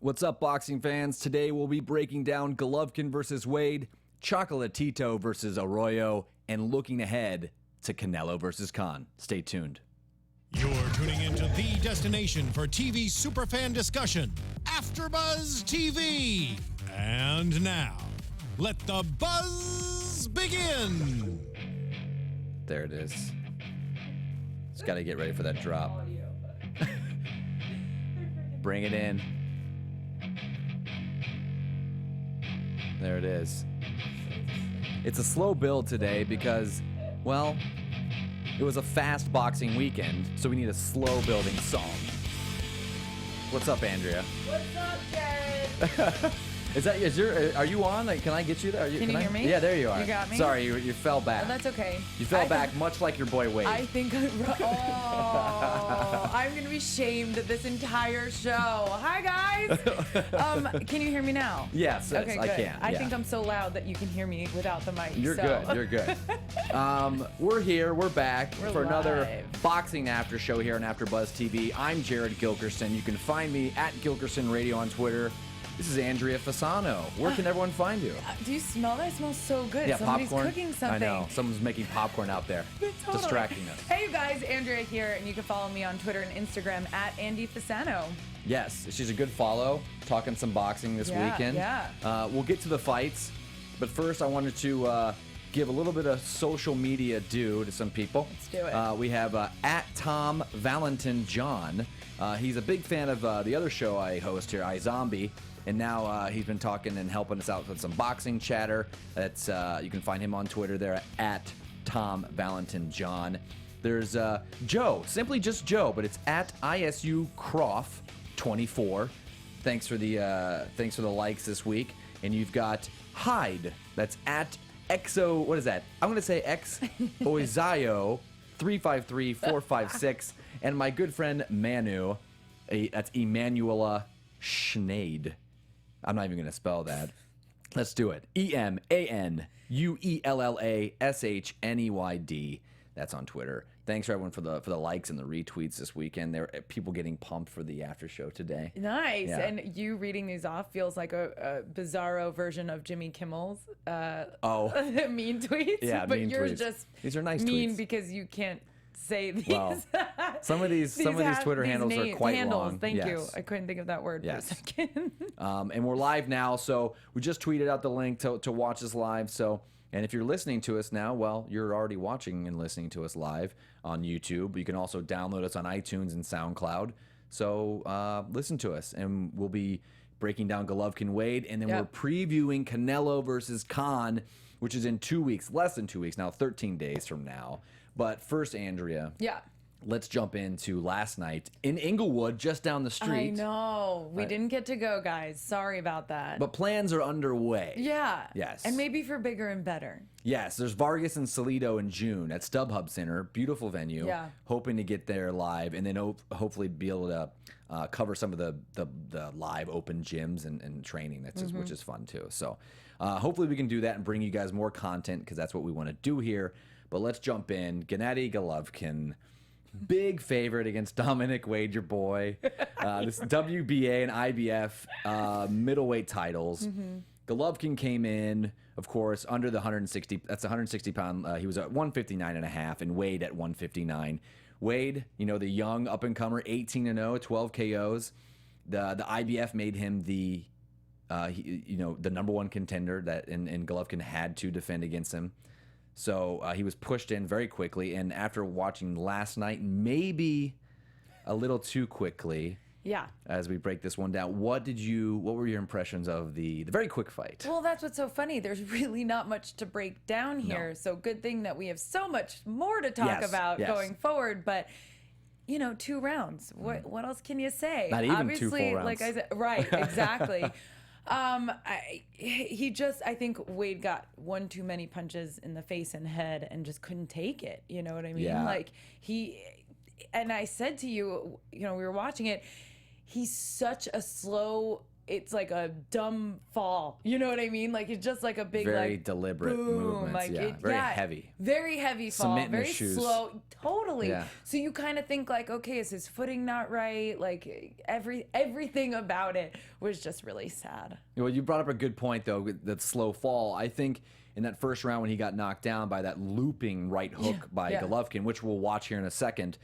What's up, boxing fans? Today we'll be breaking down Golovkin versus Wade, Chocolatito versus Arroyo, and looking ahead to Canelo versus Khan. Stay tuned. You're tuning into the destination for TV superfan discussion, AfterBuzz TV. And now, let the buzz begin. There it is. Just got to get ready for that drop. Bring it in. There it is. It's a slow build today because, well, it was a fast boxing weekend, so we need a slow building song. What's up, Andrea? What's up, Jared? Are you on? Like, can I get you there? Can you hear me? Yeah, there you are. You got me? Sorry, you fell back. Oh, that's okay. You fell back much like your boy Wade. I think I'm going to be shamed this entire show. Hi, guys. Can you hear me now? Yes, okay, I good. can. I think I'm so loud that you can hear me without the mic. You're good. You're good. We're here. We're back for another boxing after show here on AfterBuzz TV. I'm Jared Gilkerson. You can find me at Gilkerson Radio on Twitter. This is Andrea Fasano. Where can everyone find you? Do you smell that? It smells so good. Yeah, Somebody's popcorn. cooking something. I know. Someone's making popcorn out there, Totally. distracting us. Hey, you guys. Andrea here, and you can follow me on Twitter and Instagram at Andy Fasano. Yes, she's a good follow. Talking some boxing this weekend. Yeah. We'll get to the fights, but first I wanted to give a little bit of social media due to some people. Let's do it. We have at Tom Valentin John. He's a big fan of the other show I host here, iZombie. And now he's been talking and helping us out with some boxing chatter. That's you can find him on Twitter there at Tom Valentin John. There's Joe, simply just Joe, but it's at ISU Croft 24. Thanks for the likes this week. And you've got Hyde. That's at Exo. What is that? I'm gonna say X Oizayo 353456. And my good friend Manu. That's Emanuela Schneid. I'm not even going to spell that. Let's do it. EMANUELLASHNEYD. That's on Twitter. Thanks for everyone for the likes and the retweets this weekend. There are people getting pumped for the after show today. Nice. Yeah. And you reading these off feels like a bizarro version of Jimmy Kimmel's mean tweets. Yeah, but mean yours tweets. just These are nice mean tweets. because you can't say these. Well, some of these Twitter handles are quite long. Thank Yes. you. I couldn't think of that word for a second. And we're live now, so we just tweeted out the link to watch us live. So, and if you're listening to us now, well, you're already watching and listening to us live on YouTube. You can also download us on iTunes and SoundCloud. So listen to us, and we'll be breaking down Golovkin Wade, and then we're previewing Canelo versus Khan, which is in 2 weeks, less than 2 weeks now, 13 days from now. But first, Andrea. Yeah. Let's jump into last night in Inglewood, just down the street. I know. We didn't get to go, guys. Sorry about that. But plans are underway. Yeah. Yes. And maybe for bigger and better. Yes, there's Vargas and Salido in June at StubHub Center. Beautiful venue. Yeah. Hoping to get there live and then hopefully be able to cover some of the live open gyms and training, which is fun too. So hopefully we can do that and bring you guys more content because that's what we want to do here. But let's jump in. Gennady Golovkin, big favorite against Dominic Wade, your boy. This WBA and IBF middleweight titles. Golovkin came in, of course, under the 160. That's 160 pound. He was at 159.5, and Wade at 159. Wade, the young up and comer, 18-0, 12 KOs. The IBF made him the number one contender that and Golovkin had to defend against him. So he was pushed in very quickly, and after watching last night, maybe a little too quickly. Yeah. As we break this one down, what were your impressions of the very quick fight? Well, that's what's so funny. There's really not much to break down here. No. So good thing that we have so much more to talk about going forward. But 2 rounds. What else can you say? Not even Obviously, 2 full rounds. like I said, right? Exactly. I think Wade got one too many punches in the face and head and just couldn't take it. You know what I mean? Yeah. And I said to you, we were watching it, he's such a slow it's like a dumb fall. You know what I mean? Like it's just like a big very like deliberate boom, movements. like Yeah, very heavy. Very heavy fall. Cement in Very his shoes. slow. Totally. Yeah. So you kind of think like, okay, is his footing not right? Like everything about it was just really sad. Well, you brought up a good point though. With that slow fall, I think in that first round when he got knocked down by that looping right hook by Golovkin, which we'll watch here in a second.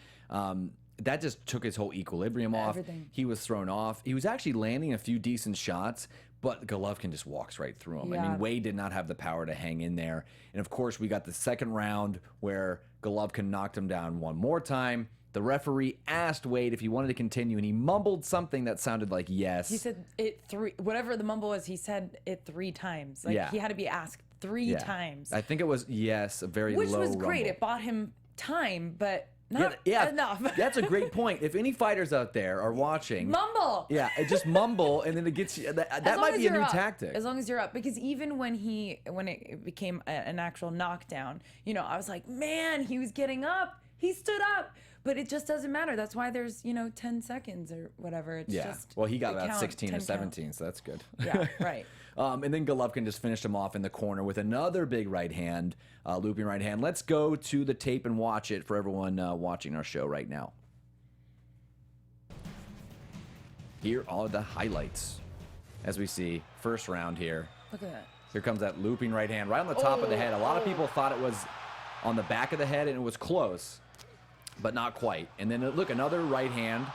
That just took his whole equilibrium off. Everything. He was thrown off. He was actually landing a few decent shots, but Golovkin just walks right through him. I Yeah. mean, Wade did not have the power to hang in there. And of course, we got the second round where Golovkin knocked him down one more time. The referee asked Wade if he wanted to continue, and he mumbled something that sounded like yes. He said it whatever the mumble was, he said it 3 times. Like he had to be asked 3 times. I think it was yes, a very Which low was great. rumble. It bought him time, but not enough. That's a great point. If any fighters out there are watching, Mumble. yeah, just mumble, and then it gets you. That As long might as be a you're new up. tactic. As long as you're up, because even when it became an actual knockdown, you know, I was like, man, he was getting up. He stood up. But it just doesn't matter. That's why there's, 10 seconds or whatever. It's just well, he got the about count, 16 or 10 17, count. so that's good. Yeah, right. And then Golovkin just finished him off in the corner with another big right hand, looping right hand. Let's go to the tape and watch it for everyone watching our show right now. Here are the highlights. As we see, first round here. Look at that. Here comes that looping right hand right on the top of the head. A lot of people thought it was on the back of the head, and it was close, but not quite. And then look, another right hand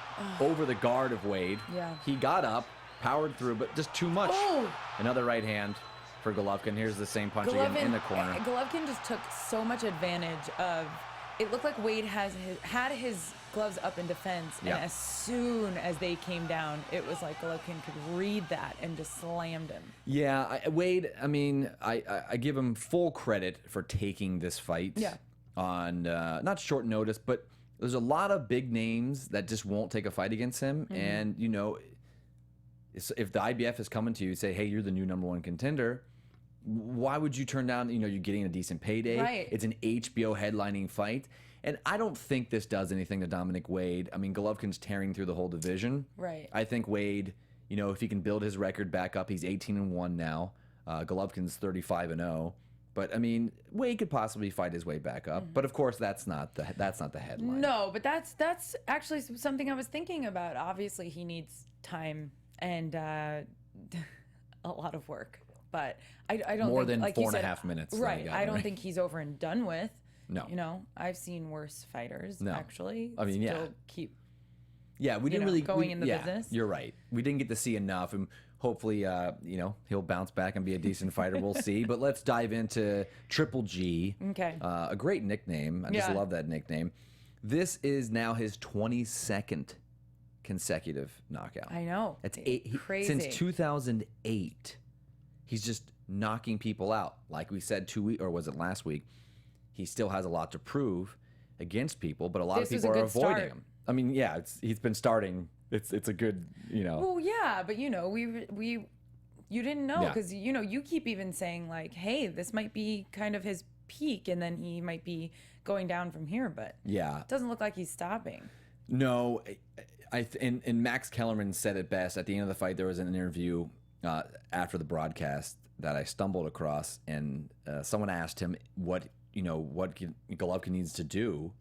over the guard of Wade. Yeah. He got up, powered through, but just too much. Oh. Another right hand for Golovkin. Here's the same punch again in the corner. Golovkin just took so much advantage of. It looked like Wade had his gloves up in defense, and as soon as they came down, it was like Golovkin could read that and just slammed him. Yeah, Wade, I mean, I give him full credit for taking this fight on not short notice, but there's a lot of big names that just won't take a fight against him. And, if the IBF is coming to you and say, hey, you're the new #1 contender, why would you turn down, you're getting a decent payday. Right. It's an HBO headlining fight. And I don't think this does anything to Dominic Wade. I mean, Golovkin's tearing through the whole division. Right. I think Wade, if he can build his record back up, he's 18-1 now. Golovkin's 35-0. But I mean, Wade could possibly fight his way back up. But of course, that's not the headline. No, but that's actually something I was thinking about. Obviously, he needs time and a lot of work. But I don't More think, than like 4.5 minutes. Right. I don't think he's over and done with. No. I've seen worse fighters actually. I mean, still keep. Yeah, we didn't really going in the business. You're right. We didn't get to see enough, and hopefully, he'll bounce back and be a decent fighter. We'll see. But let's dive into Triple G. Okay. A great nickname. I just love that nickname. This is now his 22nd consecutive knockout. I know. That's crazy. Since 2008. He's just knocking people out. Like we said 2 weeks, or was it last week? He still has a lot to prove against people, but a lot of people are avoiding him. I mean, he's been starting. It's a good, Well, yeah, but you didn't know because you keep even saying like, hey, this might be kind of his peak, and then he might be going down from here. But it doesn't look like he's stopping. No, and Max Kellerman said it best at the end of the fight. There was an interview after the broadcast that I stumbled across, and someone asked him what Golovkin needs to do,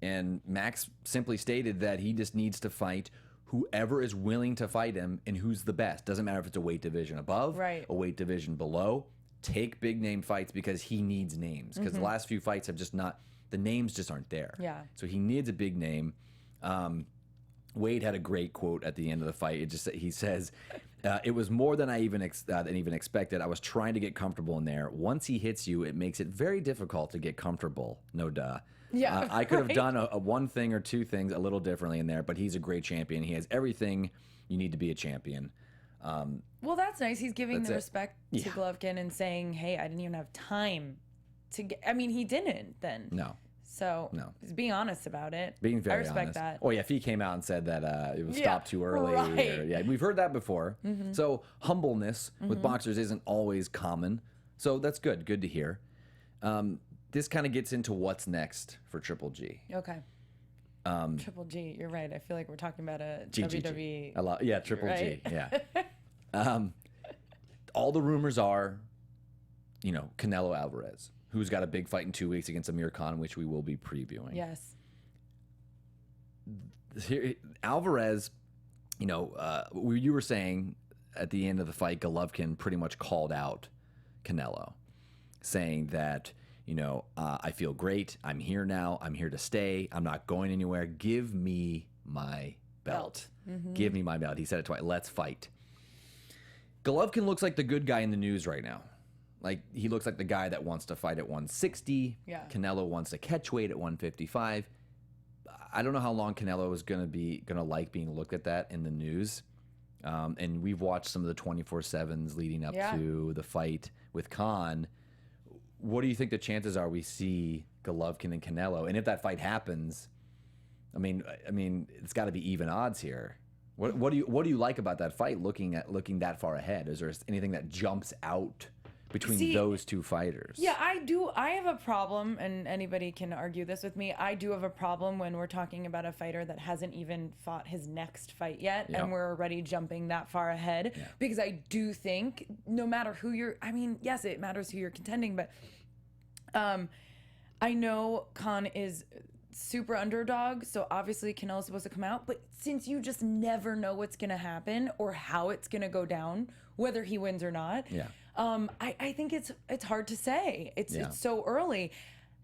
and Max simply stated that he just needs to fight whoever is willing to fight him and who's the best. Doesn't matter if it's a weight division above, a weight division below. Take big name fights because he needs names. Because the last few fights have just not, the names just aren't there. Yeah. So he needs a big name. Wade had a great quote at the end of the fight. He says, it was more than I even expected. I was trying to get comfortable in there. Once he hits you, it makes it very difficult to get comfortable. No duh. Yeah, I could have done a one thing or two things a little differently in there, but he's a great champion. He has everything you need to be a champion. Well, that's nice. He's giving the respect to Yeah. Golovkin and saying, hey, I didn't even have time to get. I mean, he didn't then. No. So he's being honest about it. Being very honest. I respect honest. that. Oh yeah, if he came out and said that it was stopped too early, right. we've heard that before. So humbleness with boxers isn't always common. So that's good. Good to hear. This kind of gets into what's next for Triple G. Okay. Triple G, you're right. I feel like we're talking about a WWE. Triple G. Yeah. All the rumors are, Canelo Alvarez, who's got a big fight in 2 weeks against Amir Khan, which we will be previewing. Yes. Here, Alvarez, you were saying at the end of the fight, Golovkin pretty much called out Canelo, saying that, I feel great. I'm here now. I'm here to stay. I'm not going anywhere. Give me my belt. Mm-hmm. Give me my belt. He said it twice. Let's fight. Golovkin looks like the good guy in the news right now. Like, he looks like the guy that wants to fight at 160. Yeah. Canelo wants to catch weight at 155. I don't know how long Canelo is gonna like being looked at that in the news. And we've watched some of the 24/7s leading up to the fight with Khan. What do you think the chances are we see Golovkin and Canelo? And if that fight happens, I mean, it's got to be even odds here. What do you like about that fight? Looking that far ahead, is there anything that jumps out between those two fighters? Yeah, I do. I have a problem, and anybody can argue this with me. I do have a problem when we're talking about a fighter that hasn't even fought his next fight yet, and we're already jumping that far ahead. Yeah. Because I do think no matter who yes, it matters who you're contending, but I know Khan is super underdog, so obviously Canelo's supposed to come out, but since you just never know what's going to happen or how it's going to go down, whether he wins or not, I think it's hard to say. It's so early.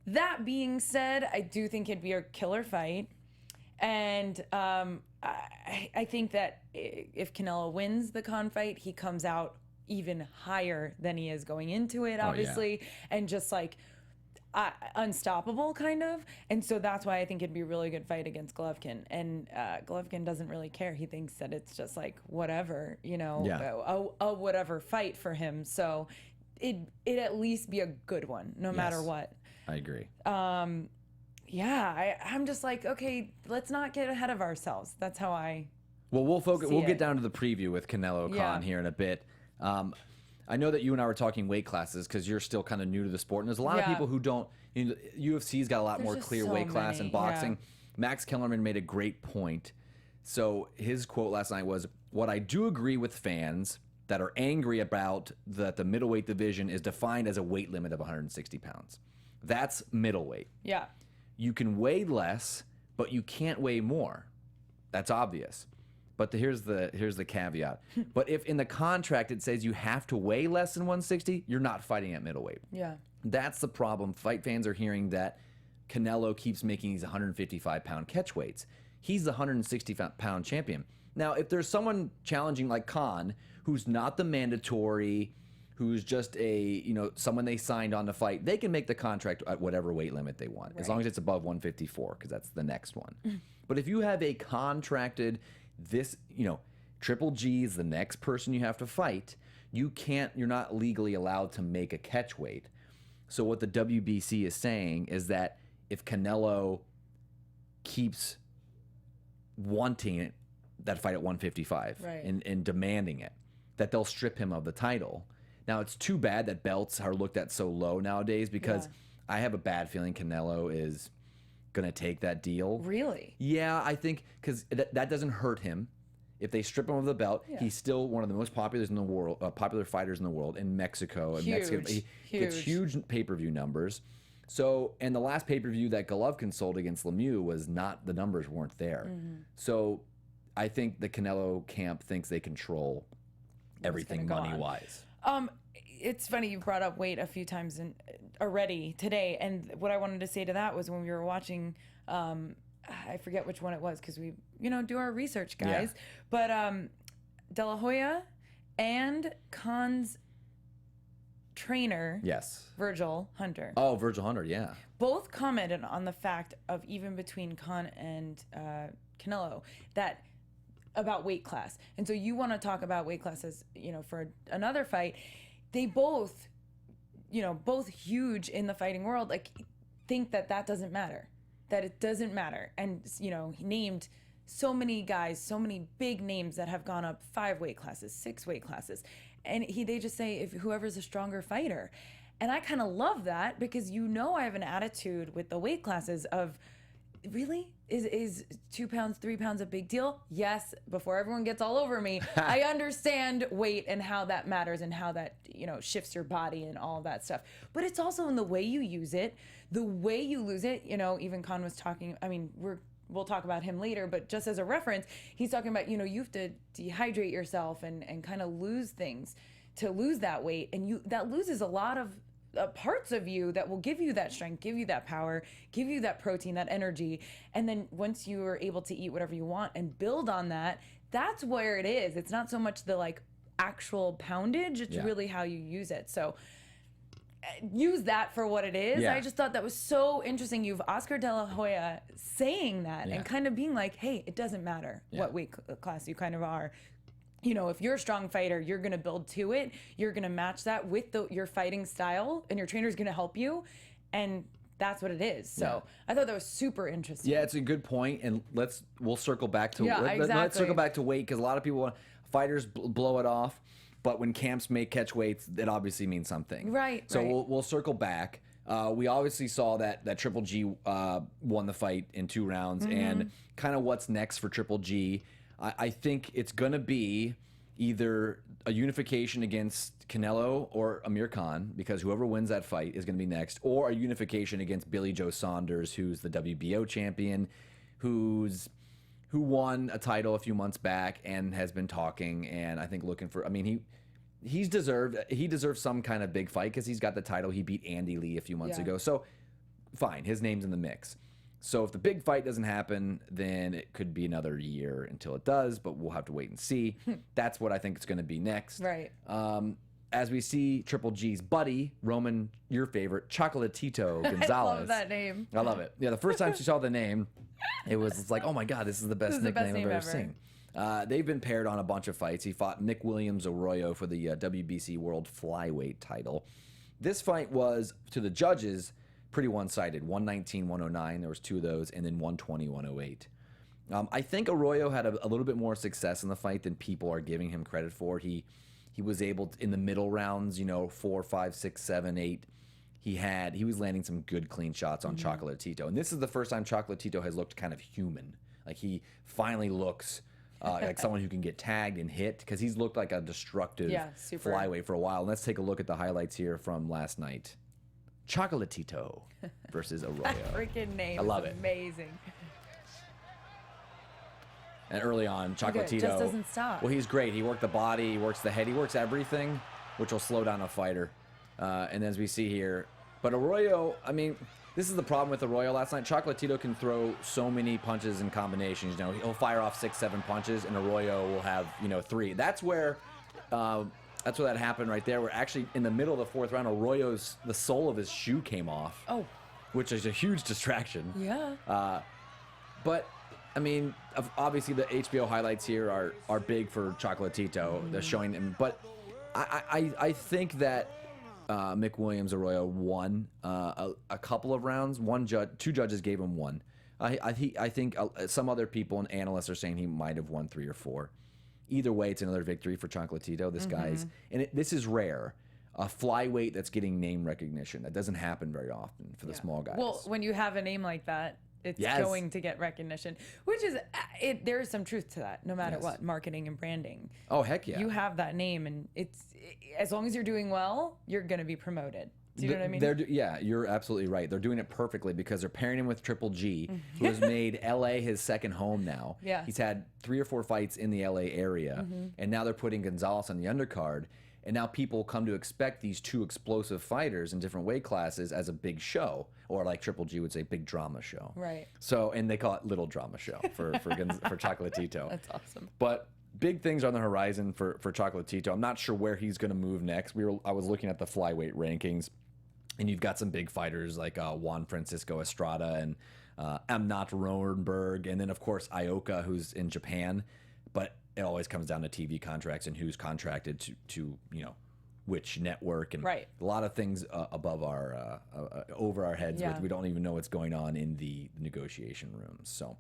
That being said, I do think it'd be a killer fight, and I think that if Canelo wins the Khan fight, he comes out even higher than he is going into it, obviously, and just like unstoppable kind of. And so that's why I think it'd be a really good fight against Golovkin. And Golovkin doesn't really care. He thinks that it's just like whatever, a whatever fight for him. So it'd at least be a good one, no matter what. I agree. I'm just like, okay, let's not get ahead of ourselves. That's how I. Well, we'll focus. We'll get down to the preview with Canelo Khan here in a bit. I know that you and I were talking weight classes because you're still kind of new to the sport, and there's a lot of people who don't. UFC's got a lot more clear weight class in boxing. Yeah. Max Kellerman made a great point. So his quote last night was, "What I do agree with fans that are angry about that the middleweight division is defined as a weight limit of 160 pounds. That's middleweight. Yeah, you can weigh less, but you can't weigh more. That's obvious." But here's the caveat. But if in the contract it says you have to weigh less than 160, you're not fighting at middleweight. Yeah. That's the problem. Fight fans are hearing that Canelo keeps making these 155-pound catch weights. He's the 160-pound champion. Now, if there's someone challenging like Khan, who's not the mandatory, who's just someone they signed on to fight, they can make the contract at whatever weight limit they want, as long as it's above 154, because that's the next one. But if you have a contracted Triple G is the next person you have to fight. You're not legally allowed to make a catch weight. So what the WBC is saying is that if Canelo keeps wanting that fight at 155 and demanding it, that they'll strip him of the title. Now, it's too bad that belts are looked at so low nowadays, because I have a bad feeling Canelo is going to take that deal. Really? Yeah, I think because that doesn't hurt him. If they strip him of the belt, he's still one of the most popular fighters in the world in Mexico. Huge. Mexico, he gets huge pay-per-view numbers. So, and the last pay-per-view that Golovkin sold against Lemieux the numbers weren't there. Mm-hmm. So, I think the Canelo camp thinks they control everything money-wise. It's funny you brought up weight a few times already today, and what I wanted to say to that was when we were watching, I forget which one it was because we do our research, guys. But De La Hoya and Khan's trainer, Virgil Hunter. Oh, Virgil Hunter, yeah. Both commented on the fact of even between Khan and Canelo that about weight class, and so you want to talk about weight classes, for another fight. They both, both huge in the fighting world, like think that doesn't matter, that it doesn't matter. And, he named so many guys, so many big names that have gone up 5 weight classes, 6 weight classes. And they just say, if whoever's a stronger fighter. And I kind of love that because, I have an attitude with the weight classes of really? Is 2 pounds, 3 pounds a big deal? Yes. Before everyone gets all over me, I understand weight and how that matters and how that, shifts your body and all that stuff. But it's also in the way you use it, the way you lose it. Even Khan was talking, we'll talk about him later, but just as a reference, he's talking about, you have to dehydrate yourself and kind of lose things to lose that weight. And that loses a lot of parts of you that will give you that strength, give you that power, give you that protein, that energy. And then once you are able to eat whatever you want and build on that, that's where it is. It's not so much the actual poundage, it's really how you use it. So use that for what it is. I just thought that was so interesting. You've Oscar De La Hoya saying that and kind of being like, hey, it doesn't matter what weight class you kind of are. If you're a strong fighter, you're going to build to it. You're going to match that with your fighting style, and your trainer's going to help you. And that's what it is. So I thought that was super interesting. Yeah, it's a good point. And we'll circle back to exactly. Let's circle back to weight, because a lot of people fighters blow it off, but when camps make catch weights, it obviously means something. Right. So we'll circle back. We obviously saw that Triple G won the fight in 2 rounds, and kind of what's next for Triple G. I think it's going to be either a unification against Canelo or Amir Khan, because whoever wins that fight is going to be next, or a unification against Billy Joe Saunders, who's the WBO champion, who won a title a few months back and has been talking, and I think looking for, he deserves some kind of big fight because he's got the title. He beat Andy Lee a few months ago. So fine, his name's in the mix. So if the big fight doesn't happen, then it could be another year until it does, but we'll have to wait and see. That's what I think is going to be next. Right. As we see Triple G's buddy, Roman, your favorite, Chocolatito Gonzalez. I love that name. I love it. Yeah, the first time she saw the name, it's like, oh my God, this is the best nickname I've ever seen. They've been paired on a bunch of fights. He fought Nick Williams Arroyo for the WBC World Flyweight title. This fight was, to the judges, pretty one-sided. 119-109, there was 2 of those, and then 120-108. I think Arroyo had a little bit more success in the fight than people are giving him credit for. He was able to, in the middle rounds, 4, 5, 6, 7, 8. He was landing some good clean shots on Chocolatito, and this is the first time Chocolatito has looked kind of human. Like, he finally looks like someone who can get tagged and hit, because he's looked like a destructive flyweight for a while. And let's take a look at the highlights here from last night. Chocolatito versus Arroyo. That freaking name. I love it. Amazing. And early on, Chocolatito just doesn't stop. Well, he's great. He worked the body, he works the head, he works everything, which will slow down a fighter. And as we see here, but Arroyo, this is the problem with Arroyo last night. Chocolatito can throw so many punches and combinations. He'll fire off 6, 7 punches, and Arroyo will have 3. That's where that happened right there. Where actually in the middle of the 4th round, the sole of his shoe came off. Oh, which is a huge distraction. Yeah. But obviously the HBO highlights here are big for Chocolatito. They're showing him, but I think that Mick Williams Arroyo won a couple of rounds. 2 judges gave him 1. I think some other people and analysts are saying he might have won 3 or 4. Either way, it's another victory for Chocolatito. This guy's, and this is rare. A flyweight that's getting name recognition. That doesn't happen very often for the small guys. Well, when you have a name like that, it's going to get recognition, which is, there is some truth to that, no matter what, marketing and branding. Oh, heck yeah. You have that name, and as long as you're doing well, you're going to be promoted. Do you know what I mean? Yeah, you're absolutely right. They're doing it perfectly because they're pairing him with Triple G, who has made LA his second home now. Yeah. He's had 3 or 4 fights in the LA area, and now they're putting Gonzalez on the undercard. And now people come to expect these 2 explosive fighters in different weight classes as a big show, or like Triple G would say, big drama show. Right. So, and they call it little drama show for Chocolatito. That's awesome. But big things are on the horizon for Chocolatito. I'm not sure where he's going to move next. I was looking at the flyweight rankings, and you've got some big fighters like Juan Francisco Estrada and Amnat Roenberg, and then of course Ioka, who's in Japan. But it always comes down to TV contracts and who's contracted to which network, and right. a lot of things above our over our heads. We don't even know what's going on in the negotiation rooms. So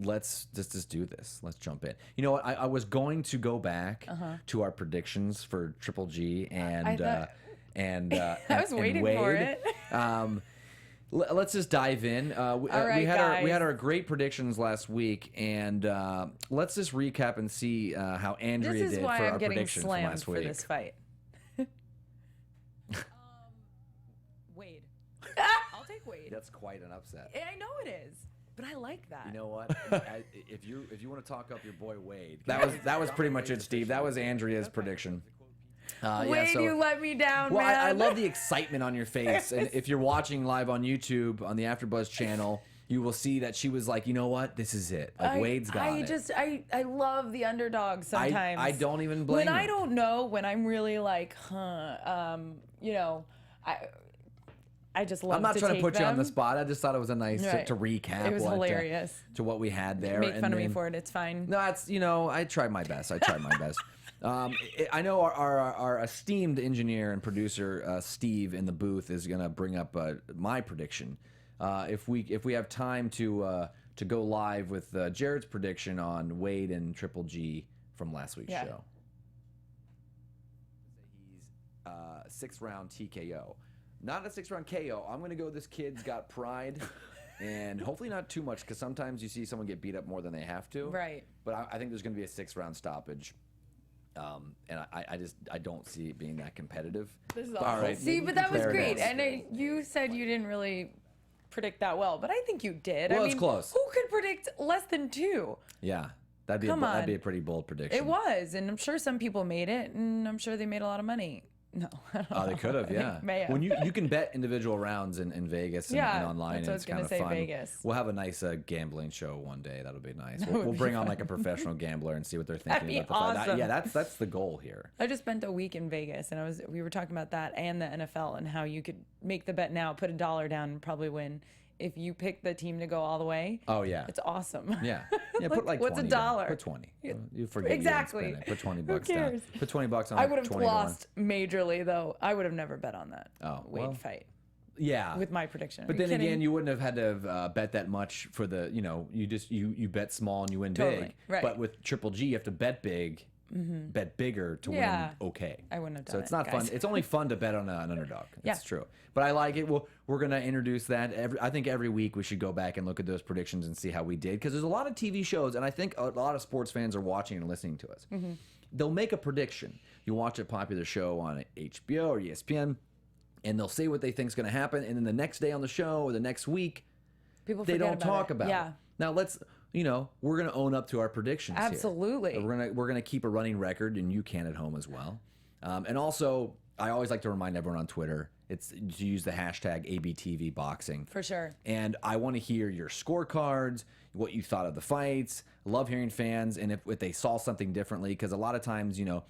let's just do this. Let's jump in. You know what? I was going to go back to our predictions for Triple G and I was waiting Wade. for it. Let's just dive in. We had our great predictions last week, and let's just recap and see how Andrea did for our predictions from last week. This is why I'm getting slammed for this fight. Wade. I'll take Wade. That's quite an upset. I know it is, but I like that. You know what? if you want to talk up your boy Wade, that was pretty much it, Steve. That was Andrea's prediction. Wade, you let me down, well, man. I love the excitement on your face. And if you're watching live on YouTube on the AfterBuzz channel, you will see that she was like, you know what? This is it. Like, Wade's got it. I love the underdog sometimes. I don't even blame when I don't know, when I'm really like, you know, I just love to I'm not trying to put them. you on the spot. I just thought it was a nice to recap. It was hilarious. To what we had there. Make fun of me for it. It's fine. No, it's, you know, I tried my best. I know our esteemed engineer and producer Steve in the booth is gonna bring up my prediction. If we have time to go live with Jared's prediction on Wade and Triple G from last week's show. He's 6th round TKO, not a 6th round KO. I'm gonna go. This kid's got pride. And hopefully not too much, because sometimes you see someone get beat up more than they have to. Right. But I think there's going to be a 6th round stoppage. And I don't see it being that competitive. This is awesome. All right. See, but that was great. And you said you didn't really predict that well, but I think you did. Well, I mean, it's close. Who could predict less than 2? Yeah. That'd be a pretty bold prediction. It was, and I'm sure some people made it, and I'm sure they made a lot of money. No, I don't know. They could have, yeah. When you can bet individual rounds in Vegas and online, and it's kind of fun. Vegas. We'll have a nice gambling show one day. That'll be nice. We'll bring on like a professional gambler and see what they're thinking about the fight. Yeah, that's the goal here. I just spent a week in Vegas, and we were talking about that and the NFL and how you could make the bet now, put $1 down, and probably win. If you pick the team to go all the way, it's awesome. Yeah, put like what's $20 $1? Put 20. You forget exactly. You put $20 Who cares? down. Put $20 on. I would have lost majorly though. I would have never bet on that Wade fight. Yeah, with my prediction. But then again, you wouldn't have had to bet that much for the. You bet small and you win big. Right. But with Triple G, you have to bet big. Bet bigger to win. Okay, I wouldn't have done so it's not fun. It's only fun to bet on an underdog. That's true. But I like it. We're gonna introduce that. I think every week we should go back and look at those predictions and see how we did, because there's a lot of TV shows, and I think a lot of sports fans are watching and listening to us. They'll make a prediction. You watch a popular show on HBO or ESPN, and they'll say what they think is going to happen, and then the next day on the show or the next week, they don't talk about it. Now we're going to own up to our predictions. Absolutely. Here. We're gonna keep a running record, and you can at home as well. And also, I always like to remind everyone on Twitter, it's to use the hashtag ABTVBoxing. For sure. And I want to hear your scorecards, what you thought of the fights. I love hearing fans, and if they saw something differently, because a lot of times, you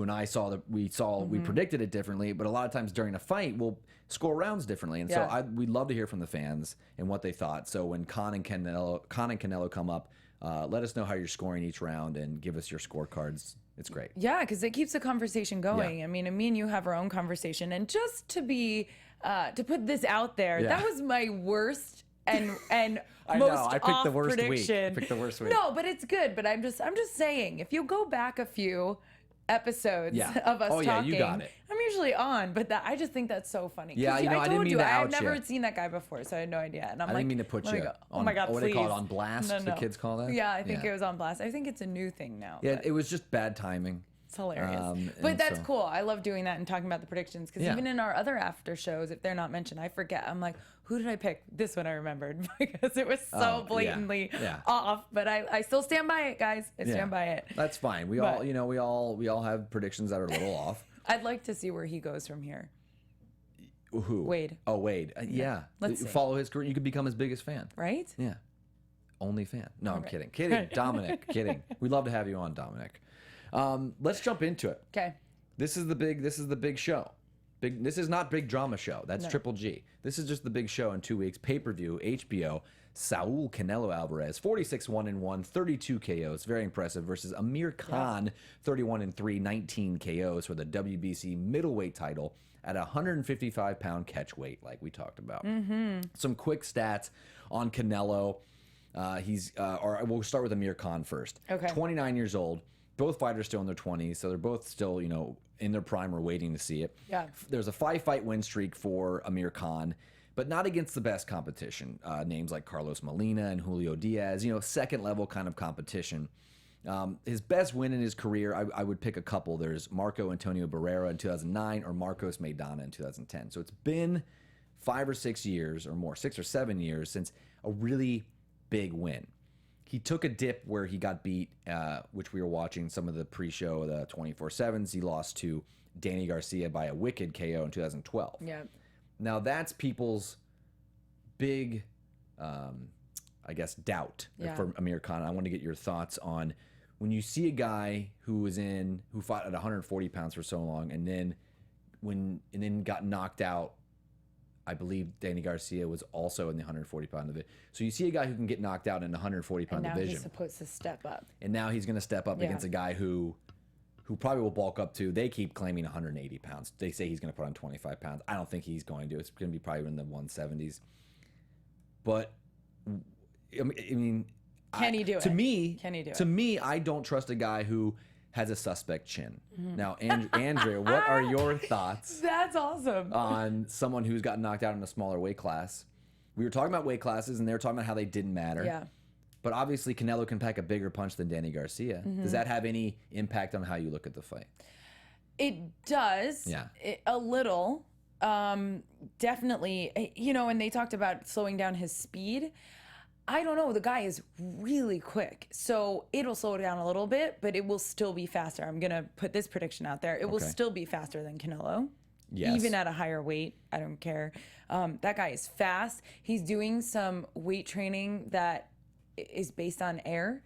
and I we predicted it differently, but a lot of times during a fight, we'll score rounds differently. And so we'd love to hear from the fans and what they thought. So when Con and Canelo come up, let us know how you're scoring each round and give us your scorecards. It's great. Yeah, because it keeps the conversation going. Yeah. I mean, me and you have our own conversation. And just to put this out there, that was my worst and most off prediction. I picked the worst week. No, but it's good. But I'm just saying, if you go back a few episodes of us talking, you got it. I'm usually on, but I just think that's so funny. Yeah, I didn't mean to out you. I've never seen that guy before, so I had no idea. And I didn't mean to put you on. Oh my God, what please. do they call it? On blast? No. The kids call that? Yeah, I think it was on blast. I think it's a new thing now. Yeah, it was just bad timing. It's hilarious. But that's cool. I love doing that and talking about the predictions, because even in our other after shows, if they're not mentioned, I forget. I'm like, who did I pick? This one I remembered because it was so blatantly off. But I still stand by it, guys. I stand by it. That's fine. We all have predictions that are a little off. I'd like to see where he goes from here. Who? Wade. Oh, Wade. Yeah. Let's see. Follow his career. You could become his biggest fan. Right? Yeah. Only fan. No, I'm kidding. Kidding. Dominic. Kidding. We'd love to have you on, Dominic. Let's jump into it. Okay. This is the big show. This is not big drama show. That's Triple G. This is just the big show in 2 weeks. Pay-per-view, HBO. Saul Canelo Alvarez, 46-1-1, 32 KOs, very impressive, versus Amir Khan, 31-3, 19 KOs for the WBC middleweight title at 155-pound catch weight, like we talked about. Some quick stats on Canelo. We'll start with Amir Khan first. Okay. 29 years old. Both fighters still in their 20s, so they're both still, in their prime or waiting to see it. Yeah. There's a 5-fight win streak for Amir Khan. but not against the best competition. Names like Carlos Molina and Julio Diaz, second level kind of competition. His best win in his career, I would pick a couple. There's Marco Antonio Barrera in 2009 or Marcos Maidana in 2010. So it's been 5 or 6 years or more, 6 or 7 years since a really big win. He took a dip where he got beat, which we were watching some of the pre-show, the 24/7s. He lost to Danny Garcia by a wicked KO in 2012. Yeah. Now that's people's big, I guess, doubt for Amir Khan. I want to get your thoughts on when you see a guy who fought at 140 pounds for so long, and then got knocked out. I believe Danny Garcia was also in the 140-pound division. So you see a guy who can get knocked out in the 140-pound division. And now he's supposed to step up. And now he's going to step up against a guy who probably will bulk up to, they keep claiming 180 pounds. They say he's going to put on 25 pounds. I don't think he's going to. It's going to be probably in the 170s. But, I mean... Can he do it? To me, can he do it? To me, I don't trust a guy who has a suspect chin. Now, Andrea, what are your thoughts? That's awesome. On someone who's gotten knocked out in a smaller weight class? We were talking about weight classes, and they were talking about how they didn't matter. Yeah. But obviously, Canelo can pack a bigger punch than Danny Garcia. Does that have any impact on how you look at the fight? It does. Yeah. A little. Definitely. And they talked about slowing down his speed. I don't know. The guy is really quick. So it'll slow down a little bit, but it will still be faster. I'm going to put this prediction out there. It will still be faster than Canelo. Yes. Even at a higher weight. I don't care. That guy is fast. He's doing some weight training that is based on air.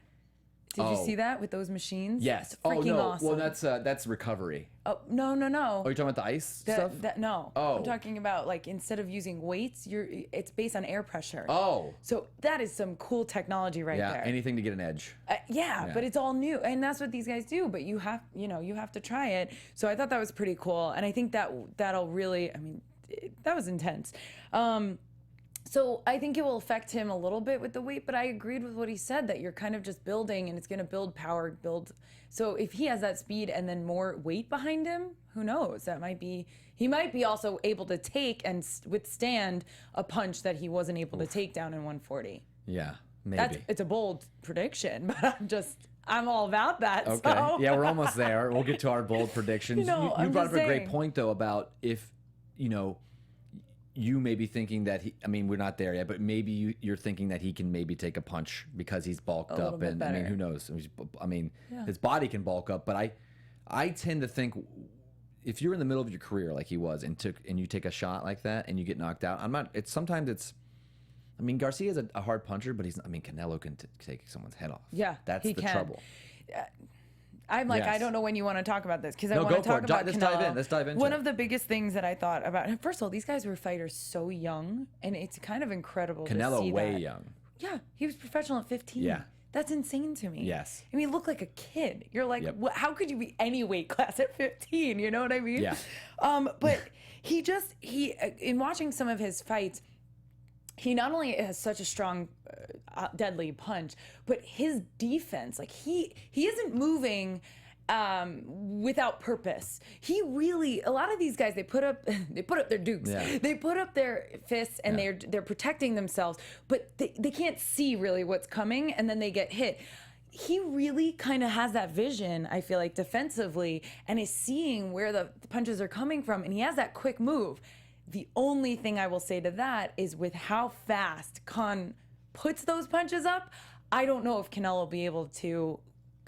Did you see that with those machines? Yes. It's freaking awesome. Well, that's recovery. Oh, no. Oh, you're talking about the ice stuff? No. I'm talking about, like, instead of using weights, it's based on air pressure. Oh. So that is some cool technology there. Yeah, anything to get an edge. Yeah, but it's all new. And that's what these guys do. But you have to try it. So I thought that was pretty cool. And I think that'll really, that was intense. So I think it will affect him a little bit with the weight, but I agreed with what he said, that you're kind of just building, and it's going to build power, So if he has that speed and then more weight behind him, who knows? He might be also able to take and withstand a punch that he wasn't able to take down in 140. Yeah, maybe. It's a bold prediction, but I'm all about that. Okay. So. Yeah, we're almost there. We'll get to our bold predictions. You brought up a great point, though, about if, you may be thinking that we're not there yet, but maybe you're thinking that he can maybe take a punch because he's bulked up, and who knows? His body can bulk up, but I tend to think if you're in the middle of your career like he was, and you take a shot like that and you get knocked out, Garcia's a hard puncher, but Canelo can take someone's head off. Yeah, that's the trouble. I'm like, I don't know when you want to talk about this, because I want to talk about Canelo. Let's dive into it. One of the biggest things that I thought about, first of all, these guys were fighters so young, and it's kind of incredible to see that. Canelo way young. Yeah, he was professional at 15. Yeah. That's insane to me. Yes. He looked like a kid. You're like, how could you be any weight class at 15? You know what I mean? Yeah. But he in watching some of his fights, he not only has such a strong, deadly punch, but his defense, like he isn't moving without purpose. He really, a lot of these guys, they put up their dukes. Yeah. They put up their fists, and they're protecting themselves, but they can't see really what's coming, and then they get hit. He really kind of has that vision, I feel like, defensively, and is seeing where the punches are coming from, and he has that quick move. The only thing I will say to that is, with how fast Khan puts those punches up, I don't know if Canelo will be able to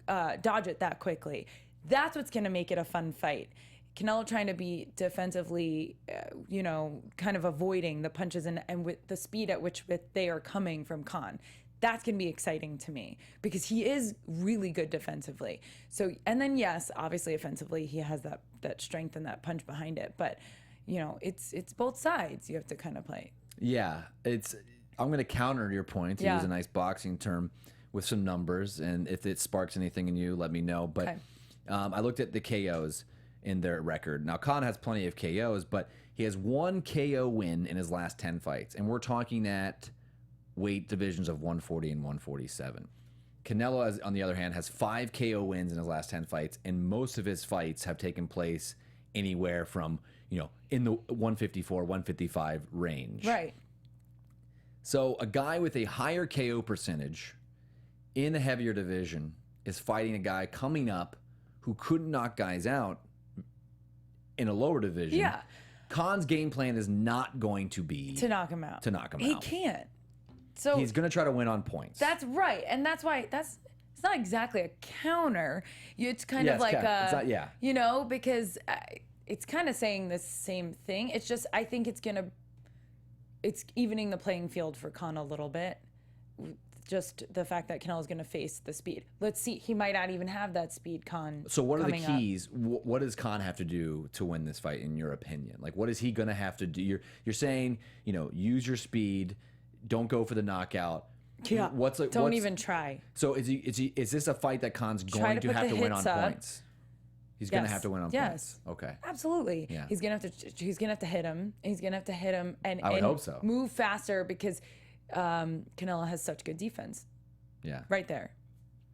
dodge it that quickly. That's what's going to make it a fun fight. Canelo trying to be defensively, kind of avoiding the punches and with the speed at which they are coming from Khan. That's going to be exciting to me, because he is really good defensively. So, and then yes, obviously offensively, he has that strength and that punch behind it. But it's both sides you have to kind of play. Yeah, I'm going to counter your point, to use a nice boxing term, with some numbers, and if it sparks anything in you, let me know. But I looked at the KOs in their record. Now, Khan has plenty of KOs, but he has 1 KO win in his last 10 fights, and we're talking at weight divisions of 140 and 147. Canelo, on the other hand, has 5 KO wins in his last 10 fights, and most of his fights have taken place anywhere from, in the 154, 155 range. Right. So a guy with a higher KO percentage in the heavier division is fighting a guy coming up who couldn't knock guys out in a lower division. Yeah. Khan's game plan is not going to be to knock him out. He can't. So he's going to try to win on points. That's right. And that's why it's not exactly a counter. It's kind of like because it's kind of saying the same thing. It's just, I think it's evening the playing field for Khan a little bit. Just the fact that Canelo's going to face the speed. Let's see. He might not even have that speed, Khan. So what are the keys? What does Khan have to do to win this fight, in your opinion? Like, what is he going to have to do? You're saying, use your speed. Don't go for the knockout. Yeah. Don't even try. So is this a fight that Khan's going to have to win on points? He's going to have to win on points. Okay. Absolutely. Yeah. He's going to have to hit him. He's going to have to hit him and I would hope so. Move faster because Canelo has such good defense. Yeah. Right there.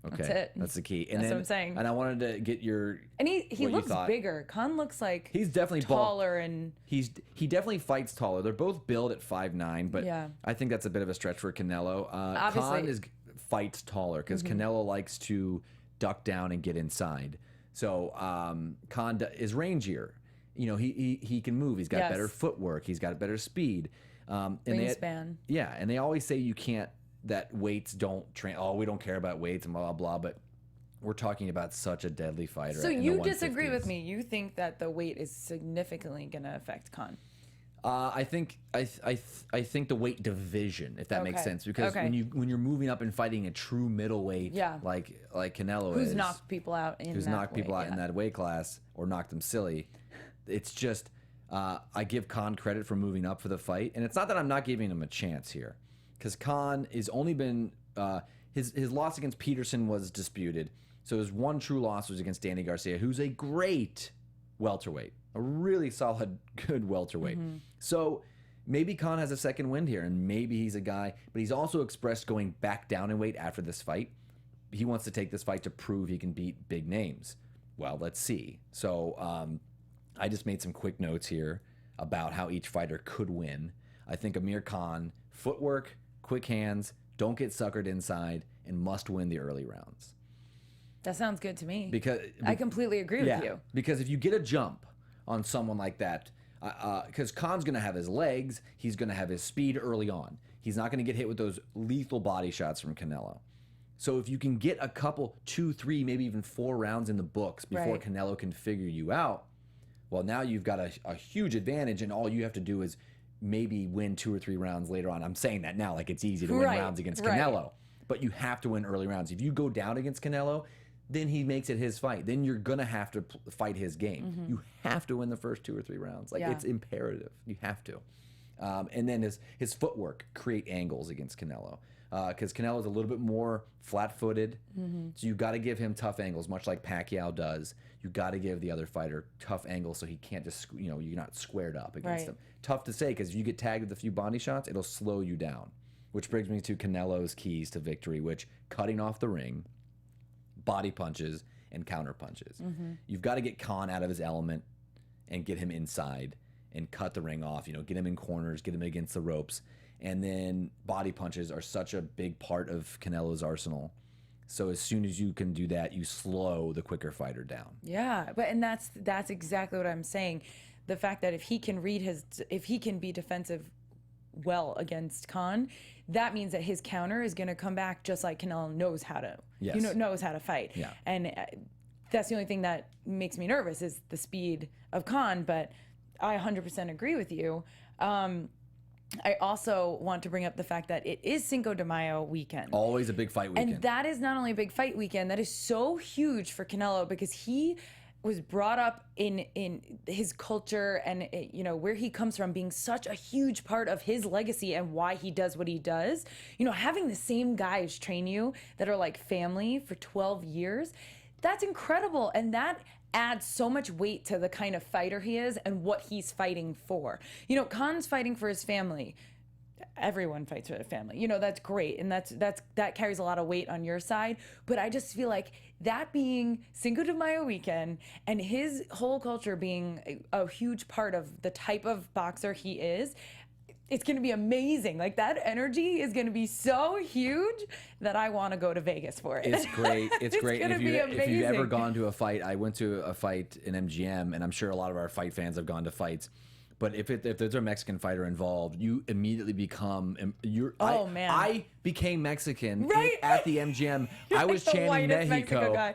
Okay. That's it. That's the key. And that's what I'm saying. And I wanted to get your And he looks bigger. Khan looks like he's definitely taller and he definitely fights taller. They're both billed at 5'9", but I think that's a bit of a stretch for Canelo. Khan fights taller because Canelo likes to duck down and get inside. So Khan is rangier. He can move. He's got better footwork. He's got better speed. Wingspan. And they always say you can't, that weights don't train. Oh, we don't care about weights and blah, blah, blah. But we're talking about such a deadly fighter. So you disagree with me. You think that the weight is significantly going to affect Khan? I think the weight division, if that makes sense, because when you're moving up and fighting a true middleweight, like Canelo who's knocked people out in that weight class or knocked them silly, it's just I give Khan credit for moving up for the fight, and it's not that I'm not giving him a chance here, because Khan has only been his loss against Peterson was disputed, so his one true loss was against Danny Garcia, who's a great welterweight. A really solid, good welterweight. So maybe Khan has a second wind here, and maybe he's a guy, but he's also expressed going back down in weight after this fight. He wants to take this fight to prove he can beat big names. Well, let's see. So I just made some quick notes here about how each fighter could win. I think Amir Khan, footwork, quick hands, don't get suckered inside, and must win the early rounds. That sounds good to me. Because I completely agree with you. Because if you get a jump on someone like that, because Khan's going to have his legs, he's going to have his speed early on. He's not going to get hit with those lethal body shots from Canelo. So if you can get a couple, 2, 3, maybe even 4 rounds in the books before Canelo can figure you out, well, now you've got a huge advantage, and all you have to do is maybe win 2 or 3 rounds later on. I'm saying that now like it's easy to win rounds against Canelo, but you have to win early rounds. If you go down against Canelo, then he makes it his fight. Then you're going to have to fight his game. You have to win the first 2 or 3 rounds. It's imperative. You have to. And then his footwork, create angles against Canelo. Because Canelo's a little bit more flat-footed. So you got to give him tough angles, much like Pacquiao does. You got to give the other fighter tough angles so he can't just, you're not squared up against him. Tough to say, because if you get tagged with a few body shots, it'll slow you down. Which brings me to Canelo's keys to victory, which cutting off the ring, body punches, and counter punches. You've got to get Khan out of his element and get him inside and cut the ring off. Get him in corners, get him against the ropes. And then body punches are such a big part of Canelo's arsenal. So as soon as you can do that, you slow the quicker fighter down. Yeah, and that's exactly what I'm saying. The fact that if he can be defensive well against Khan, that means that his counter is going to come back just like Canelo knows how to. Knows how to fight. Yeah. And that's the only thing that makes me nervous is the speed of Khan. But I 100% agree with you. I also want to bring up the fact that it is Cinco de Mayo weekend. Always a big fight weekend. And that is not only a big fight weekend, that is so huge for Canelo because he was brought up in his culture and where he comes from being such a huge part of his legacy and why he does what he does. Having the same guys train you that are like family for 12 years, that's incredible. And that adds so much weight to the kind of fighter he is and what he's fighting for. Khan's fighting for his family. everyone fights for their family. You know, that's great. And that carries a lot of weight on your side. But I just feel like that being Cinco de Mayo weekend and his whole culture being a huge part of the type of boxer he is, it's going to be amazing. Like, that energy is going to be so huge that I want to go to Vegas for it. It's great. It's great. Gonna be amazing. If you've ever gone to a fight, I went to a fight in MGM, and I'm sure a lot of our fight fans have gone to fights. But if there's a Mexican fighter involved, you immediately become I became Mexican at the MGM. I was chanting Mexico,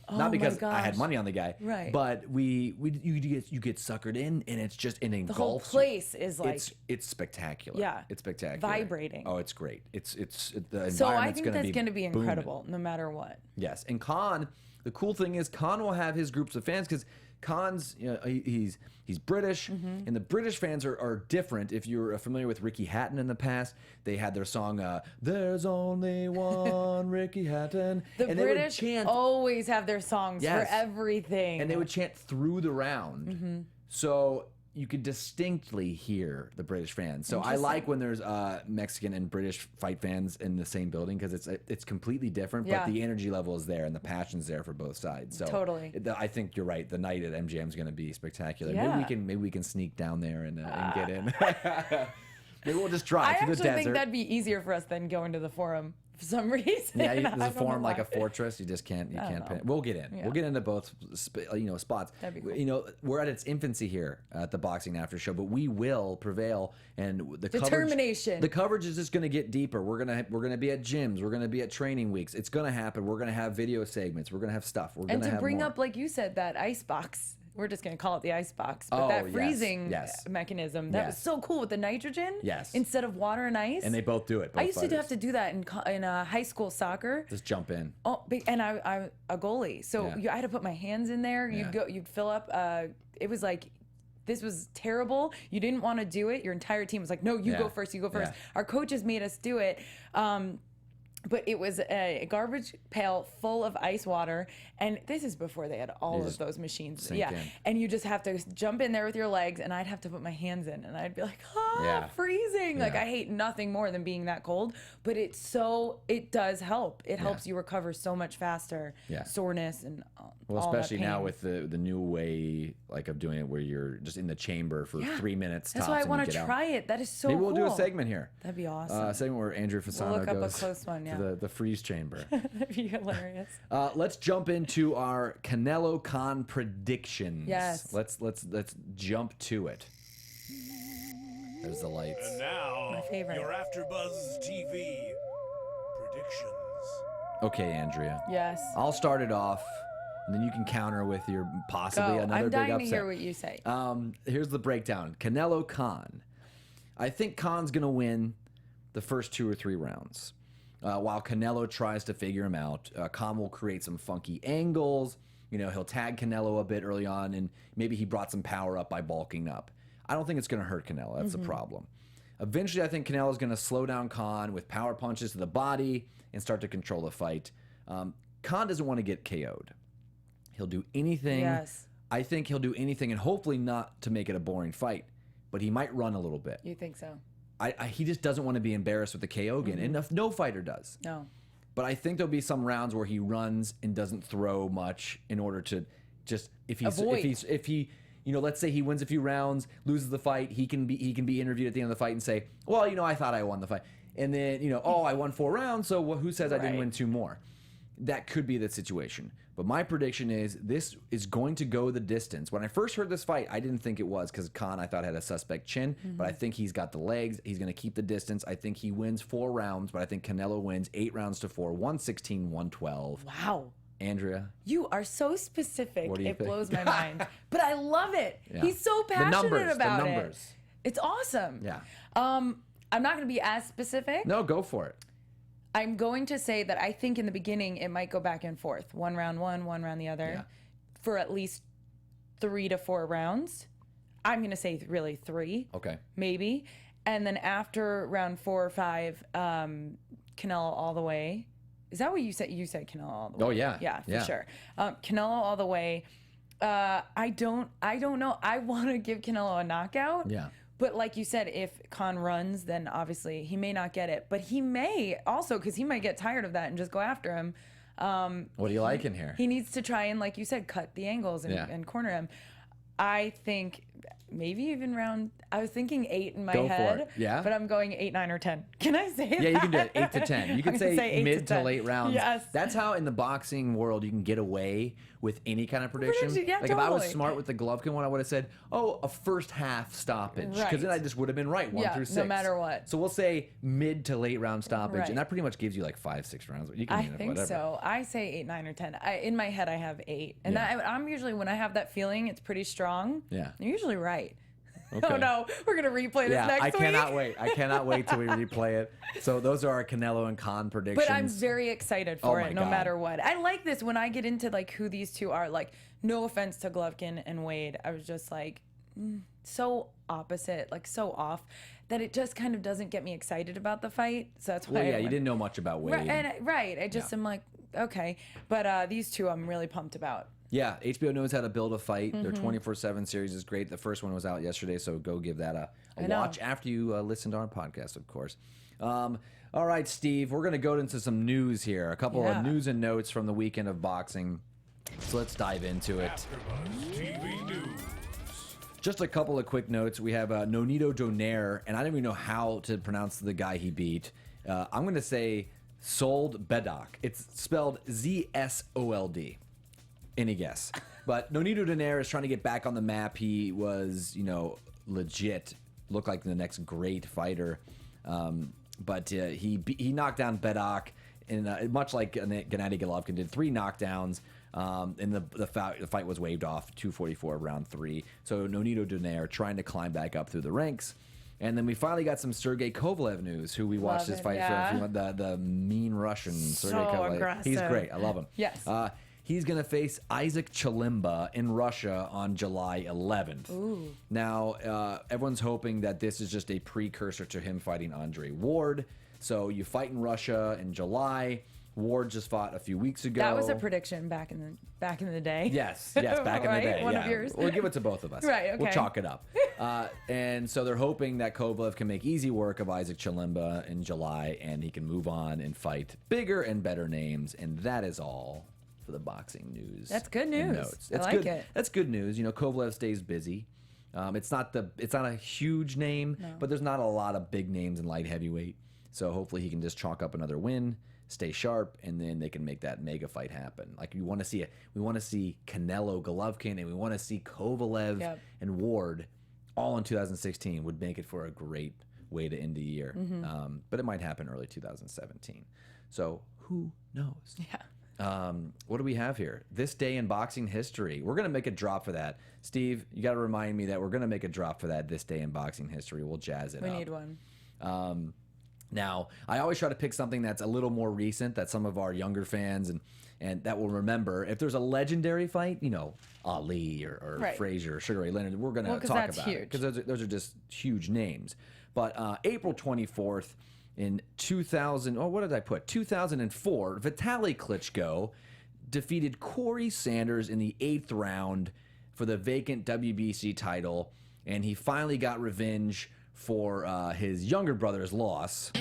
not because I had money on the guy, but you get suckered in, and it's just an engulfs. The whole place is like it's spectacular. Yeah, it's spectacular, vibrating. Oh, it's great. It's the environment's so I think that's going to be incredible, no matter what. Yes, and Khan. The cool thing is Khan will have his groups of fans because Khan's, he's British, and the British fans are different. If you're familiar with Ricky Hatton in the past, they had their song, There's Only One Ricky Hatton. The British always have their songs for everything. And they would chant through the round. So you could distinctly hear the British fans. So I like when there's Mexican and British fight fans in the same building because it's completely different, but the energy level is there and the passion's there for both sides. So totally. I think you're right. The night at MGM is going to be spectacular. Yeah. Maybe we can sneak down there and get in. Maybe we'll just drive through the desert. I actually think that'd be easier for us than going to the Forum. For some reason. Yeah, there's a forum like a fortress. You just can't. We'll get in. Yeah. We'll get into both. Spots. That'd be cool. We're at its infancy here at the Boxing After Show, but we will prevail. And the determination. The coverage is just going to get deeper. We're gonna be at gyms. We're gonna be at training weeks. It's gonna happen. We're gonna have video segments. We're gonna have stuff. And to bring up, like you said, that ice box. We're just going to call it the ice box. But that freezing mechanism, that was so cool with the nitrogen instead of water and ice. And they both do it. I used to have to do that in high school soccer. Just jump in. Oh, and I'm a goalie. So I had to put my hands in there. You'd fill up. It was like, this was terrible. You didn't want to do it. Your entire team was like, no, you go first. You go first. Our coaches made us do it. But it was a garbage pail full of ice water. And this is before they had all of those machines. Yeah. And you just have to jump in there with your legs. And I'd have to put my hands in. And I'd be like, freezing. Like, I hate nothing more than being that cold. But it does help. It helps you recover so much faster. Soreness and well, especially now with the new way of doing it where you're just in the chamber for 3 minutes. That's why I want to try it. That is so Maybe cool. We'll do a segment here. That'd be awesome. A segment where Andrea Fasano we'll look goes up a close one, to the freeze chamber. That'd be hilarious. Let's jump into our Canelo Khan predictions. Yes. Let's jump to it. There's the lights. And now, my favorite. Your AfterBuzz TV predictions. Okay, Andrea. Yes. I'll start it off, and then you can counter with your possibly another big upset. I'm dying to hear what you say. Here's the breakdown. Canelo Khan. I think Khan's going to win the first 2 or 3 rounds. While Canelo tries to figure him out, Khan will create some funky angles. He'll tag Canelo a bit early on, and maybe he brought some power up by bulking up. I don't think it's going to hurt Canelo. That's the problem. Eventually, I think Canelo's going to slow down Khan with power punches to the body and start to control the fight. Khan doesn't want to get KO'd. He'll do anything. Yes. I think he'll do anything, and hopefully not to make it a boring fight, but he might run a little bit. You think so? He just doesn't want to be embarrassed with the KO again, and no fighter does. No. But I think there'll be some rounds where he runs and doesn't throw much in order to just if he let's say he wins a few rounds, loses the fight, he can be interviewed at the end of the fight and say, well, I thought I won the fight, and then I won 4 rounds, so who says I didn't win 2 more? That could be the situation. But my prediction is this is going to go the distance. When I first heard this fight, I didn't think it was because Khan, I thought, had a suspect chin. But I think he's got the legs. He's going to keep the distance. I think he wins 4 rounds, but I think Canelo wins 8 rounds to 4, 116, 112. Wow. Andrea? You are so specific. What do you think? Blows my mind. But I love it. Yeah. He's so passionate about the numbers. it. It's awesome. Yeah. I'm not going to be as specific. No, go for it. I'm going to say that I think in the beginning it might go back and forth. 1 round one round the other, for at least 3 to 4 rounds. I'm going to say really 3. Okay. Maybe. And then after round 4 or 5, Canelo all the way. Is that what you said? You said Canelo all the way. Oh yeah. Yeah, for sure. Canelo all the way. I don't know. I want to give Canelo a knockout. Yeah. But like you said, if Khan runs, then obviously he may not get it. But he may also, because he might get tired of that and just go after him. What do you like in here? He needs to try and, like you said, cut the angles and corner him. I think maybe even round. I was thinking 8 in my head. Yeah. But I'm going 8, 9, or 10. Can I say that? Yeah, you can do it. 8 to 10. You can say mid to late rounds. Yes. That's how in the boxing world you can get away with any kind of prediction. Yeah, like if I was smart with the Golovkin one, I would have said, a first half stoppage. Because then I just would have been right, 1 through 6. No matter what. So we'll say mid to late round stoppage. And that pretty much gives you like 5, 6 rounds. You can I think so. I say 8, 9, or 10. In my head, I have 8. And I'm usually, when I have that feeling, it's pretty strong. Yeah. I'm usually right. Okay. Oh no, we're gonna replay this next week. I cannot wait. I cannot wait till we replay it. So those are our Canelo and Khan predictions. But I'm very excited for it, no matter what. I like this when I get into like who these two are. Like, no offense to Golovkin and Wade, I was just like so opposite, like so off, that it just kind of doesn't get me excited about the fight. So that's why. Well, you didn't know much about Wade. Right. I just am like, okay, but these two I'm really pumped about. Yeah, HBO knows how to build a fight. Their 24/7 series is great. The first one was out yesterday, so go give that a watch after you listen to our podcast, of course. All right, Steve, we're going to go into some news here. A couple of news and notes from the weekend of boxing. So let's dive into it. AfterBuzz TV News. Just a couple of quick notes. We have Nonito Donaire, and I don't even know how to pronounce the guy he beat. I'm going to say Sold Bedak. It's spelled Zsold. Any guess? But Nonito Donaire is trying to get back on the map. He was, legit. Looked like the next great fighter. But he knocked down Bedak, and much like Gennady Golovkin did, 3 knockdowns. And the fight was waved off, 244 round 3. So Nonito Donaire trying to climb back up through the ranks. And then we finally got some Sergey Kovalev news, who we watched this fight from the mean Russian Sergey Kovalev. Aggressive. He's great. I love him. Yes. He's going to face Isaac Chilemba in Russia on July 11th. Ooh. Now, everyone's hoping that this is just a precursor to him fighting Andre Ward. So you fight in Russia in July. Ward just fought a few weeks ago. That was a prediction back in the day. Yes, back in the day. One of yours. We'll give it to both of us. Right, okay. We'll chalk it up. And so they're hoping that Kovalev can make easy work of Isaac Chilemba in July, and he can move on and fight bigger and better names. And that is all for the boxing news. That's good news. Notes. I like it. That's good news. Kovalev stays busy. It's not a huge name, but there's not a lot of big names in light heavyweight. So hopefully he can just chalk up another win, stay sharp, and then they can make that mega fight happen. Like we want to see Canelo Golovkin, and we want to see Kovalev and Ward all in 2016. Would make it for a great way to end the year. But it might happen early 2017. So who knows? Yeah. What do we have here? This day in boxing history. We're going to make a drop for that. Steve, you got to remind me that we're going to make a drop for that this day in boxing history. We'll jazz it up. We need one. Now, I always try to pick something that's a little more recent that some of our younger fans and that will remember. If there's a legendary fight, Ali or Frazier or Sugar Ray Leonard, we're going to talk about it. Because those are just huge names. But April 24th, in 2004, Vitaly Klitschko defeated Corey Sanders in the 8th round for the vacant WBC title, and he finally got revenge for his younger brother's loss.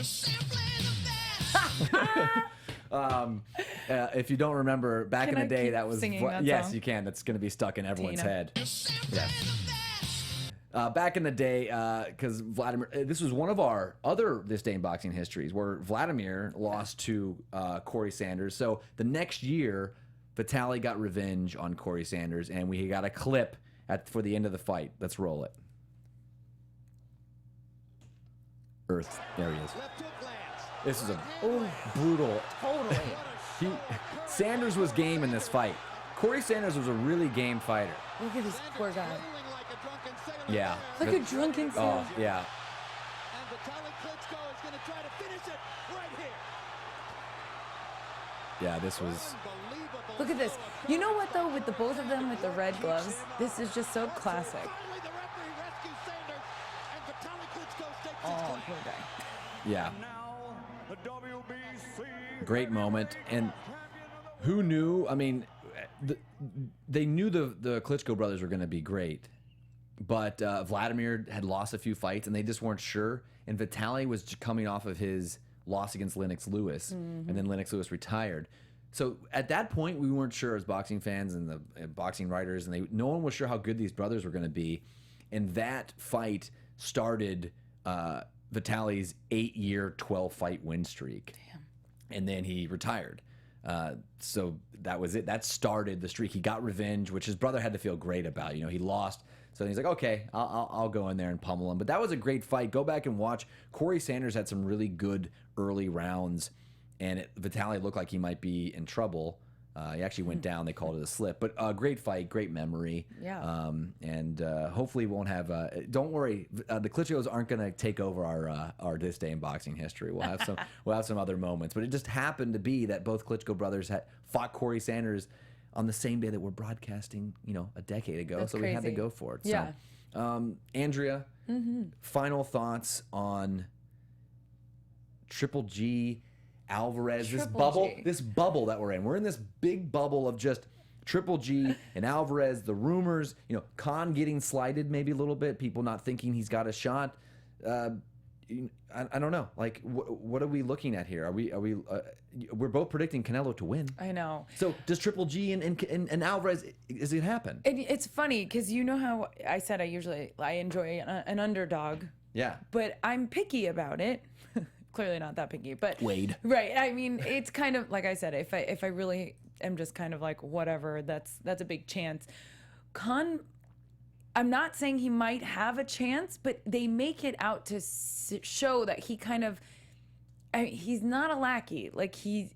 If you don't remember, back in the day, that was yes, you can. That's going to be stuck in everyone's head. Yes. Back in the day, because Vladimir, this was one of our other This Day in Boxing histories, where Vladimir lost to Corey Sanders. So the next year, Vitaly got revenge on Corey Sanders, and we got a clip for the end of the fight. Let's roll it. Earth, there he is. This is a brutal. Totally. Sanders was game in this fight. Corey Sanders was a really game fighter. Look at this poor guy. Yeah. Like a drunken sailor. Oh, yeah. And Vitaly Klitschko is going to try to finish it right here. Yeah, this was... Look at this. You know what, though, with the both of them with the red gloves, this is just so classic. Finally, the referee rescues Sanders, and Vitaly Klitschko takes Oh, poor guy. Yeah. Great moment. And who knew? I mean, they knew the Klitschko brothers were going to be great. But Vladimir had lost a few fights, and they just weren't sure. And Vitaly was coming off of his loss against Lennox Lewis, and then Lennox Lewis retired. So at that point, we weren't sure as boxing fans and the boxing writers, and no one was sure how good these brothers were going to be. And that fight started Vitaly's 8-year, 12-fight win streak. Damn. And then he retired. So that was it. That started the streak. He got revenge, which his brother had to feel great about. He lost. So he's like, okay, I'll go in there and pummel him. But that was a great fight. Go back and watch. Corey Sanders had some really good early rounds, and Vitaly looked like he might be in trouble. He actually went down. They called it a slip. But great fight, great memory. Yeah. And hopefully we won't have. Don't worry, the Klitschkos aren't going to take over our this day in boxing history. We'll have some other moments. But it just happened to be that both Klitschko brothers had fought Corey Sanders on the same day that we're broadcasting, a decade ago. That's so crazy. We had to go for it. Yeah. So, Andrea, final thoughts on Triple G, Alvarez, this bubble that we're in. We're in this big bubble of just Triple G and Alvarez, the rumors, Khan getting slighted maybe a little bit, people not thinking he's got a shot. I don't know. Like, what are we looking at here? We're both predicting Canelo to win. I know. So does Triple G and Alvarez, is it happen? It's funny because you know how I said I enjoy an underdog. Yeah. But I'm picky about it. Clearly not that picky, but Wade. Right. I mean, it's kind of like I said, if I really am just kind of like whatever, that's a big chance. Khan, I'm not saying he might have a chance, but they make it out to show that he kind of, he's not a lackey. Like he's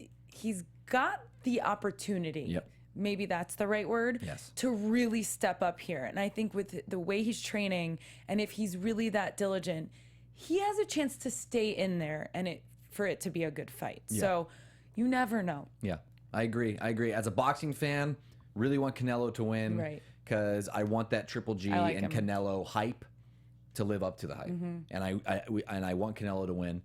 got the opportunity. Yep. Maybe that's the right word. Yes. To really step up here. And I think with the way he's training, and if he's really that diligent, he has a chance to stay in there and for it to be a good fight. Yeah. So you never know. Yeah, I agree. As a boxing fan, really want Canelo to win. Right. Because I want that Triple G and Canelo hype to live up to the hype. And I want Canelo to win.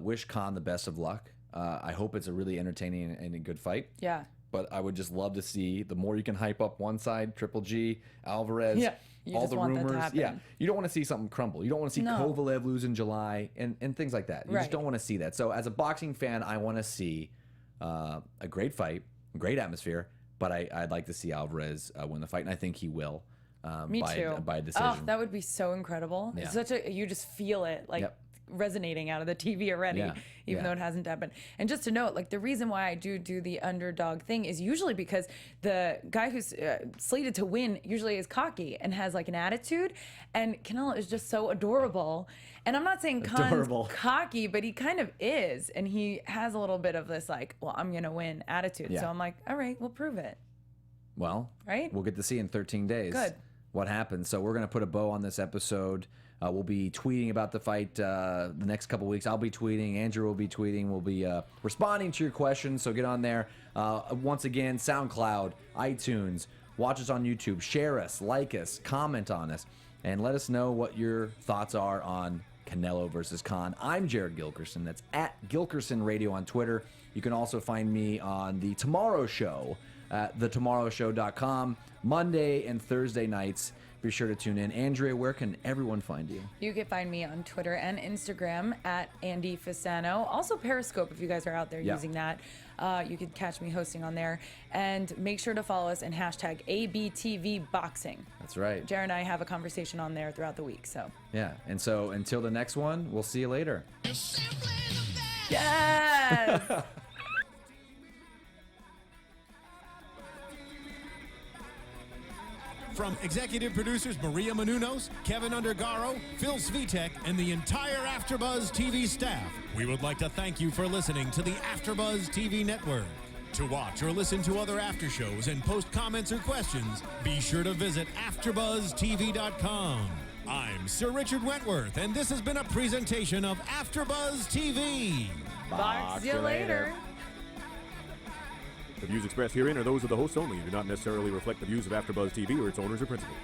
Wish Khan the best of luck. I hope it's a really entertaining and a good fight. Yeah. But I would just love to see, the more you can hype up one side, Triple G, Alvarez, you all just the want that to rumors. happen. Yeah, you don't want to see something crumble. You don't want to see Kovalev lose in July and things like that. You just don't want to see that. So as a boxing fan, I want to see a great fight, great atmosphere, but I'd like to see Alvarez win the fight, and I think he will. Me too. By decision. Oh, that would be so incredible. Yeah. It's you just feel it resonating out of the TV already, even though it hasn't happened. And just to note, like the reason why I do the underdog thing is usually because the guy who's slated to win usually is cocky and has like an attitude, and Canelo is just so adorable. And I'm not saying Khan's cocky, but he kind of is, and he has a little bit of this like, well, I'm gonna win attitude. Yeah. So I'm like, all right, we'll prove it. Well, right? We'll get to see in 13 days. Good. What happens. So we're going to put a bow on this episode. We'll be tweeting about the fight the next couple weeks. I'll be tweeting. Andrew will be tweeting. We'll be responding to your questions. So get on there. Once again, SoundCloud, iTunes. Watch us on YouTube. Share us, like us, comment on us, and let us know what your thoughts are on Canelo versus Khan. I'm Jared Gilkerson. That's at Gilkerson Radio on Twitter. You can also find me on The Tomorrow Show at thetomorrowshow.com, Monday and Thursday nights. Be sure to tune in. Andrea, where can everyone find you? You can find me on Twitter and Instagram at Andy Fasano. Also Periscope if you guys are out there using that. You can catch me hosting on there. And make sure to follow us and hashtag ABTVBoxing. That's right. Jared and I have a conversation on there throughout the week. So yeah. And so until the next one, we'll see you later. Yes! From executive producers Maria Menounos, Kevin Undergaro, Phil Svitek, and the entire AfterBuzz TV staff, we would like to thank you for listening to the AfterBuzz TV network. To watch or listen to other after shows and post comments or questions, be sure to visit AfterBuzzTV.com. I'm Sir Richard Wentworth, and this has been a presentation of AfterBuzz TV. Box you later. The views expressed herein are those of the hosts only and do not necessarily reflect the views of AfterBuzz TV or its owners or principals.